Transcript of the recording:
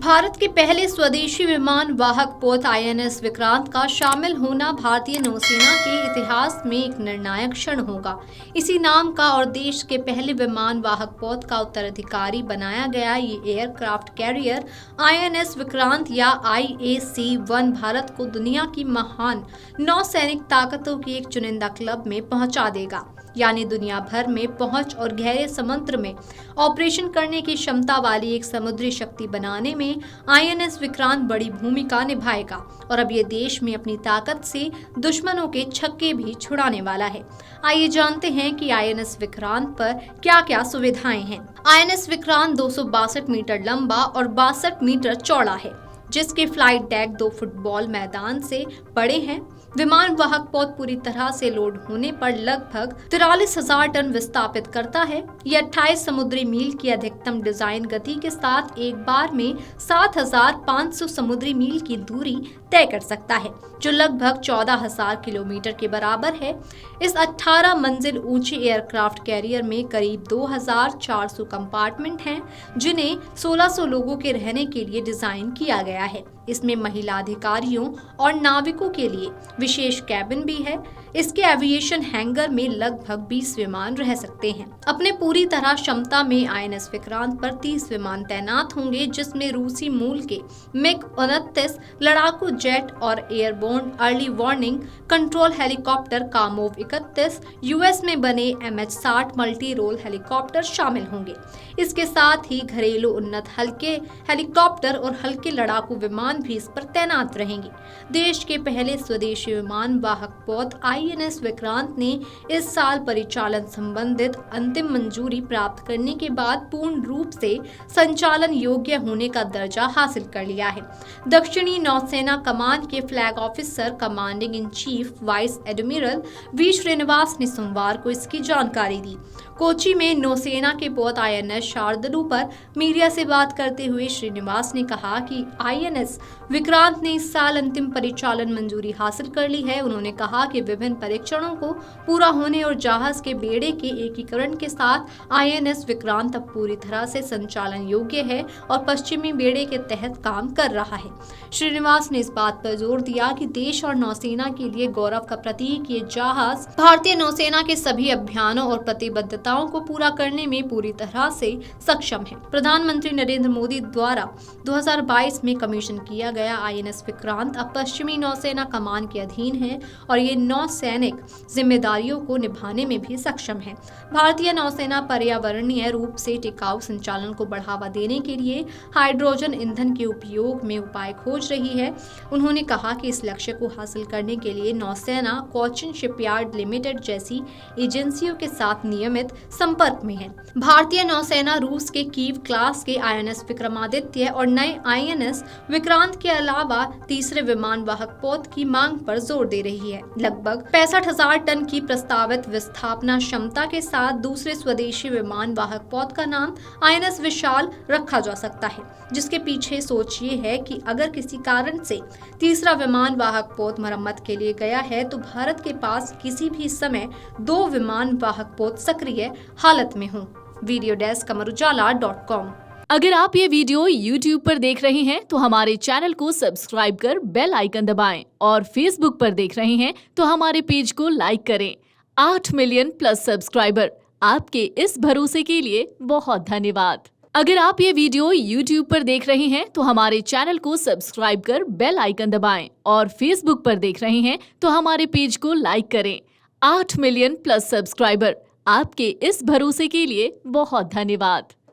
भारत के पहले स्वदेशी विमान वाहक पोत आईएनएस विक्रांत का शामिल होना भारतीय नौसेना के इतिहास में एक निर्णायक क्षण होगा। इसी नाम का और देश के पहले विमान वाहक पोत का उत्तराधिकारी बनाया गया ये एयरक्राफ्ट कैरियर आईएनएस विक्रांत या IAC-1 भारत को दुनिया की महान नौसैनिक ताकतों की एक चुनिंदा क्लब में पहुंचा देगा, यानी दुनिया भर में पहुंच और गहरे समुद्र में ऑपरेशन करने की क्षमता वाली एक समुद्री शक्ति बनाने में आईएनएस विक्रांत बड़ी भूमिका निभाएगा और अब ये देश में अपनी ताकत से दुश्मनों के छक्के भी छुड़ाने वाला है। आइए जानते हैं कि आईएनएस विक्रांत पर क्या क्या सुविधाएं हैं। आईएनएस विक्रांत 262 मीटर लंबा और 62 मीटर चौड़ा है, जिसके फ्लाइट डेक 2 फुटबॉल मैदान से बड़े हैं। विमान वाहक पोत पूरी तरह से लोड होने पर लगभग 43,000 टन विस्थापित करता है। यह 28 समुद्री मील की अधिकतम डिजाइन गति के साथ एक बार में 7,500 समुद्री मील की दूरी तय कर सकता है, जो लगभग 14,000 किलोमीटर के बराबर है। इस 18 मंजिल ऊंचे एयरक्राफ्ट कैरियर में करीब 2,400 कंपार्टमेंट हैं, जिन्हें 1,600 लोगों के रहने के लिए डिजाइन किया गया है। इसमें महिला अधिकारियों और नाविकों के लिए विशेष कैबिन भी है। इसके एविएशन हैंगर में लगभग 20 विमान रह सकते हैं। अपने पूरी तरह क्षमता में आईएनएस विक्रांत पर 30 विमान तैनात होंगे, जिसमें रूसी मूल के MiG-29 लड़ाकू जेट और airborne early warning control helicopter Kamov 31, US में बने MH-60 मल्टी रोल हेलीकॉप्टर शामिल होंगे। इसके साथ ही घरेलू उन्नत हल्के हेलीकॉप्टर और हल्के लड़ाकू विमान भी इस पर तैनात रहेंगे। देश के पहले स्वदेशी विमान वाहक पोत आईएनएस विक्रांत ने इस साल परिचालन संबंधित अंतिम मंजूरी प्राप्त करने के बाद पूर्ण रूप से संचालन योग्य होने का दर्जा हासिल कर लिया है। दक्षिणी नौसेना कमान के flag officer commanding in chief vice admiral V Srinivas ने सोमवार को इसकी जानकारी दी। कोची में नौसेना के पोत आईएनएस शार्दुल पर मीडिया से बात करते हुए श्रीनिवास ने कहा कि आईएनएस विक्रांत ने इस साल अंतिम परिचालन मंजूरी हासिल कर ली है। उन्होंने कहा कि विभिन्न परीक्षणों को पूरा होने और जहाज के बेड़े के एकीकरण के साथ आईएनएस विक्रांत अब पूरी तरह से संचालन योग्य है और पश्चिमी बेड़े के तहत काम कर रहा है। श्रीनिवास ने इस बात पर जोर दिया कि देश और नौसेना के लिए गौरव का प्रतीक ये जहाज भारतीय नौसेना के सभी अभियानों और प्रतिबद्धताओं को पूरा करने में पूरी तरह से सक्षम है। प्रधानमंत्री नरेंद्र मोदी द्वारा 2022 में कमीशन किया गया आईएनएस विक्रांत अब पश्चिमी नौसेना कमान के अधीन है और ये नौसैनिक जिम्मेदारियों को निभाने में भी सक्षम है। भारतीय नौसेना पर्यावरणीय रूप से टिकाऊ संचालन को बढ़ावा देने के लिए हाइड्रोजन ईंधन के उपयोग में उपाय खोज रही है। उन्होंने कहा कि इस लक्ष्य को हासिल करने के लिए नौसेना कोचिन शिपयार्ड लिमिटेड जैसी एजेंसियों के साथ नियमित संपर्क में है। भारतीय नौसेना रूस के कीव क्लास के आईएनएस विक्रमादित्य और नए आईएनएस विक्रांत के अलावा तीसरे विमान वाहक पोत की मांग पर जोर दे रही है। लगभग 65,000 टन की प्रस्तावित विस्थापना क्षमता के साथ दूसरे स्वदेशी विमान वाहक पोत का नाम आईएनएस विशाल रखा जा सकता है, जिसके पीछे सोच ये है कि अगर किसी कारण से तीसरा विमान वाहक पोत मरम्मत के लिए गया है तो भारत के पास किसी भी समय 2 विमान वाहक पोत सक्रिय हालत में हो। Video desk amarujala.com। अगर आप ये वीडियो YouTube पर देख रहे हैं तो हमारे चैनल को सब्सक्राइब कर बेल आइकन दबाएं और Facebook पर देख रहे हैं तो हमारे पेज को लाइक करें। 8 मिलियन प्लस सब्सक्राइबर, आपके इस भरोसे के लिए बहुत धन्यवाद। अगर आप ये वीडियो YouTube पर देख रहे हैं तो हमारे चैनल को सब्सक्राइब कर बेल आइकन दबाएं और Facebook पर देख रहे हैं तो हमारे पेज को लाइक करें। 8 मिलियन प्लस सब्सक्राइबर, आपके इस भरोसे के लिए बहुत धन्यवाद।